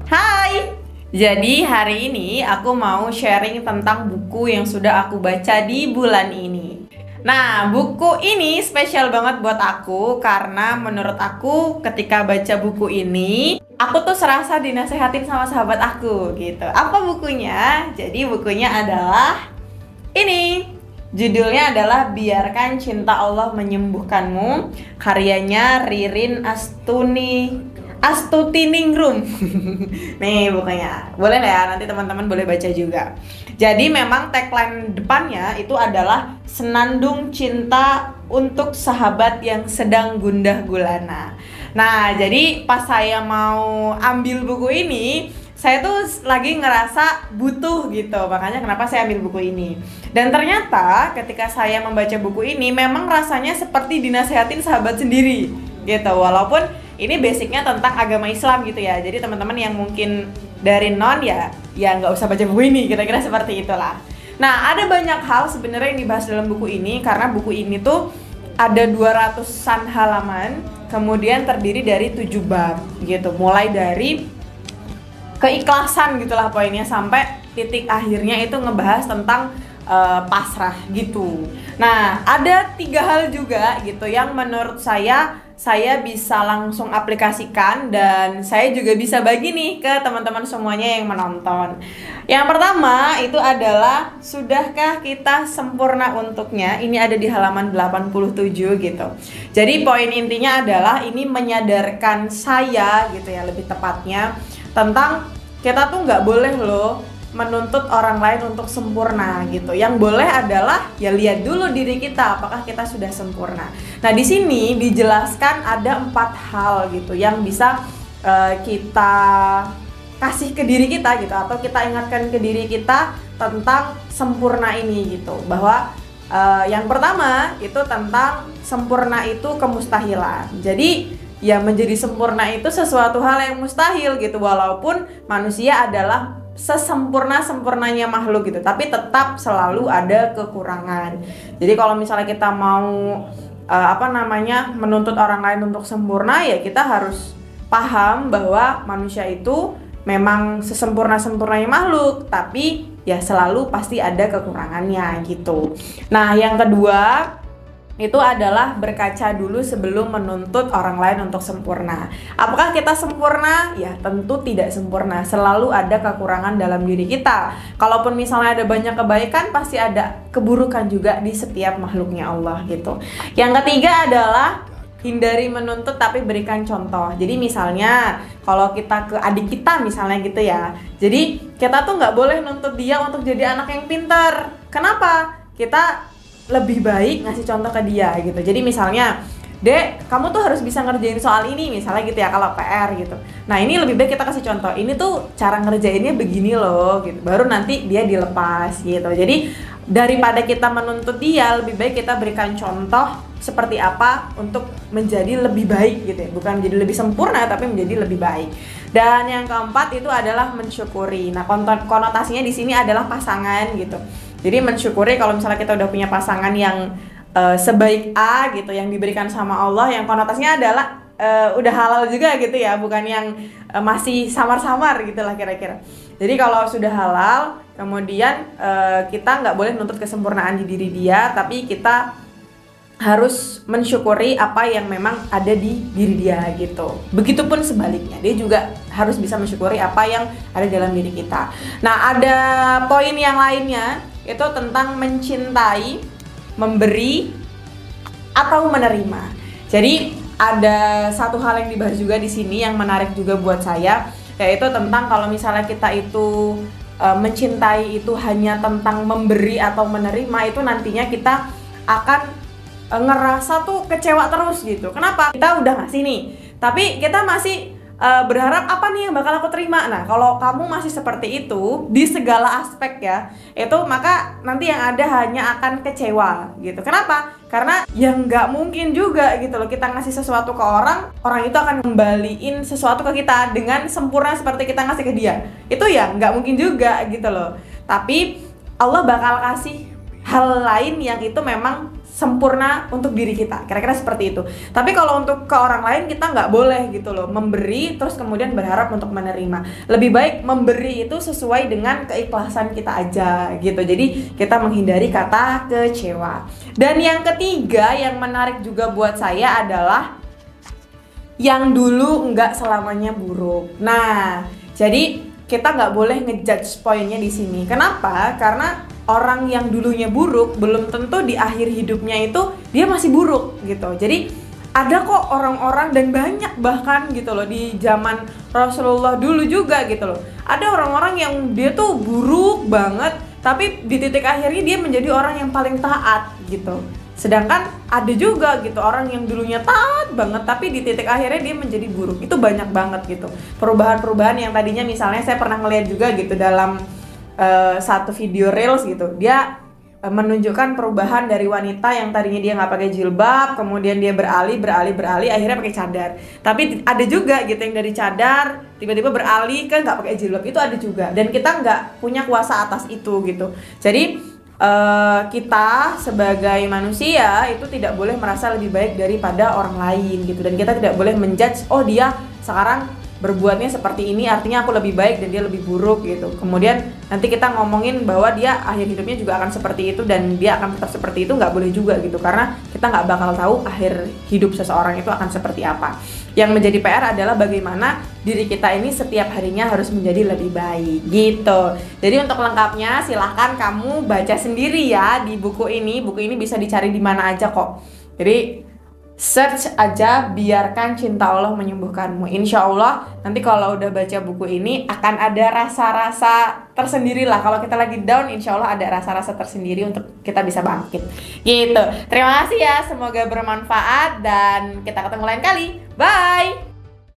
Hai, jadi hari ini aku mau sharing tentang buku yang sudah aku baca di bulan ini. Nah, buku ini spesial banget buat aku karena menurut aku ketika baca buku ini, aku tuh serasa dinasehatin sama sahabat aku gitu. Apa bukunya? Jadi bukunya adalah ini. Judulnya adalah Biarkan Cinta Allah Menyembuhkanmu, karyanya Ririn Astutiningrum. Nih bukunya. Boleh ya, nanti teman-teman boleh baca juga. Jadi memang tagline depannya itu adalah Senandung Cinta untuk Sahabat yang Sedang Gundah Gulana. Nah, jadi pas saya mau ambil buku ini, saya tuh lagi ngerasa butuh gitu, makanya kenapa saya ambil buku ini. Dan ternyata ketika saya membaca buku ini memang rasanya seperti dinasehatin sahabat sendiri gitu. Walaupun ini basicnya tentang agama Islam gitu ya. Jadi teman-teman yang mungkin dari non ya nggak usah baca buku ini, kira-kira seperti itulah. Nah, ada banyak hal sebenarnya yang dibahas dalam buku ini karena buku ini tuh ada 200-an halaman, kemudian terdiri dari 7 bab gitu. Mulai dari keikhlasan gitulah poinnya sampai titik akhirnya itu ngebahas tentang pasrah gitu. Nah, ada 3 hal juga gitu yang menurut saya bisa langsung aplikasikan dan saya juga bisa bagi nih ke teman-teman semuanya yang menonton. Yang pertama itu adalah sudahkah kita sempurna untuknya? Ini ada di halaman 87 gitu. Jadi poin intinya adalah ini menyadarkan saya gitu ya, lebih tepatnya tentang kita tuh nggak boleh loh menuntut orang lain untuk sempurna gitu. Yang boleh adalah ya lihat dulu diri kita apakah kita sudah sempurna. Nah, di sini dijelaskan ada 4 hal gitu yang bisa kita kasih ke diri kita gitu, atau kita ingatkan ke diri kita tentang sempurna ini gitu. Bahwa yang pertama itu tentang sempurna itu kemustahilan. Jadi ya menjadi sempurna itu sesuatu hal yang mustahil gitu, walaupun manusia adalah sesempurna-sempurnanya makhluk gitu, tapi tetap selalu ada kekurangan. Jadi kalau misalnya kita mau menuntut orang lain untuk sempurna, ya kita harus paham bahwa manusia itu memang sesempurna-sempurnanya makhluk, tapi ya selalu pasti ada kekurangannya gitu. Nah, yang kedua itu adalah berkaca dulu sebelum menuntut orang lain untuk sempurna. Apakah kita sempurna? Ya tentu tidak sempurna. Selalu ada kekurangan dalam diri kita. Kalaupun misalnya ada banyak kebaikan, pasti ada keburukan juga di setiap makhluknya Allah gitu. Yang ketiga adalah hindari menuntut tapi berikan contoh. Jadi misalnya kalau kita ke adik kita misalnya gitu ya, jadi kita tuh nggak boleh nuntut dia untuk jadi anak yang pintar. Kenapa? Kita lebih baik ngasih contoh ke dia gitu. Jadi misalnya, Dek, kamu tuh harus bisa ngerjain soal ini misalnya gitu ya, kalau PR gitu. Nah, ini lebih baik kita kasih contoh. Ini tuh cara ngerjainnya begini loh gitu. Baru nanti dia dilepas gitu. Jadi daripada kita menuntut dia, lebih baik kita berikan contoh seperti apa untuk menjadi lebih baik gitu ya. Bukan menjadi lebih sempurna tapi menjadi lebih baik. Dan yang keempat itu adalah mensyukuri. Nah, konotasinya di sini adalah pasangan gitu. Jadi mensyukuri kalau misalnya kita udah punya pasangan yang sebaik A gitu, yang diberikan sama Allah, yang konotasinya adalah udah halal juga gitu ya, bukan yang masih samar-samar gitu lah kira-kira. Jadi kalau sudah halal, kemudian kita nggak boleh nuntut kesempurnaan di diri dia, tapi kita harus mensyukuri apa yang memang ada di diri dia gitu. Begitupun sebaliknya, dia juga harus bisa mensyukuri apa yang ada dalam diri kita. Nah, ada poin yang lainnya itu tentang mencintai, memberi, atau menerima. Jadi ada satu hal yang dibahas juga di sini yang menarik juga buat saya, yaitu tentang kalau misalnya kita itu mencintai itu hanya tentang memberi atau menerima, itu nantinya kita akan ngerasa tuh kecewa terus gitu. Kenapa? Kita udah ngasih nih, tapi kita masih berharap apa nih yang bakal aku terima. Nah, kalau kamu masih seperti itu di segala aspek ya, itu maka nanti yang ada hanya akan kecewa gitu. Kenapa? Karena yang nggak mungkin juga gitu loh kita ngasih sesuatu ke orang itu akan kembaliin sesuatu ke kita dengan sempurna seperti kita ngasih ke dia. Itu ya nggak mungkin juga gitu loh. Tapi Allah bakal kasih hal lain yang itu memang sempurna untuk diri kita, kira-kira seperti itu. Tapi kalau untuk ke orang lain kita nggak boleh gitu loh, memberi terus kemudian berharap untuk menerima. Lebih baik memberi itu sesuai dengan keikhlasan kita aja gitu. Jadi kita menghindari kata kecewa. Dan yang ketiga yang menarik juga buat saya adalah yang dulu nggak selamanya buruk. Nah, jadi kita nggak boleh ngejudge poinnya di sini. Kenapa? Karena orang yang dulunya buruk belum tentu di akhir hidupnya itu dia masih buruk gitu. Jadi ada kok orang-orang dan banyak bahkan gitu loh di zaman Rasulullah dulu juga gitu loh. Ada orang-orang yang dia tuh buruk banget tapi di titik akhirnya dia menjadi orang yang paling taat gitu. Sedangkan ada juga gitu orang yang dulunya taat banget tapi di titik akhirnya dia menjadi buruk. Itu banyak banget gitu. Perubahan-perubahan yang tadinya misalnya saya pernah ngeliat juga gitu dalam satu video reels gitu, dia menunjukkan perubahan dari wanita yang tadinya dia nggak pakai jilbab, kemudian dia beralih akhirnya pakai cadar. Tapi ada juga gitu yang dari cadar tiba-tiba beralih ke nggak pakai jilbab, itu ada juga. Dan kita nggak punya kuasa atas itu gitu. Jadi kita sebagai manusia itu tidak boleh merasa lebih baik daripada orang lain gitu. Dan kita tidak boleh menjudge, oh dia sekarang berbuatnya seperti ini artinya aku lebih baik dan dia lebih buruk gitu. Kemudian nanti kita ngomongin bahwa dia akhir hidupnya juga akan seperti itu dan dia akan tetap seperti itu, nggak boleh juga gitu, karena kita nggak bakal tahu akhir hidup seseorang itu akan seperti apa. Yang menjadi PR adalah bagaimana diri kita ini setiap harinya harus menjadi lebih baik gitu. Jadi untuk lengkapnya silahkan kamu baca sendiri ya di buku ini. Buku ini bisa dicari di mana aja kok. Jadi search aja Biarkan Cinta Allah Menyembuhkanmu. Insya Allah nanti kalau udah baca buku ini akan ada rasa-rasa tersendiri lah. Kalau kita lagi down, insya Allah ada rasa-rasa tersendiri untuk kita bisa bangkit gitu. Terima kasih ya, semoga bermanfaat dan kita ketemu lain kali. Bye.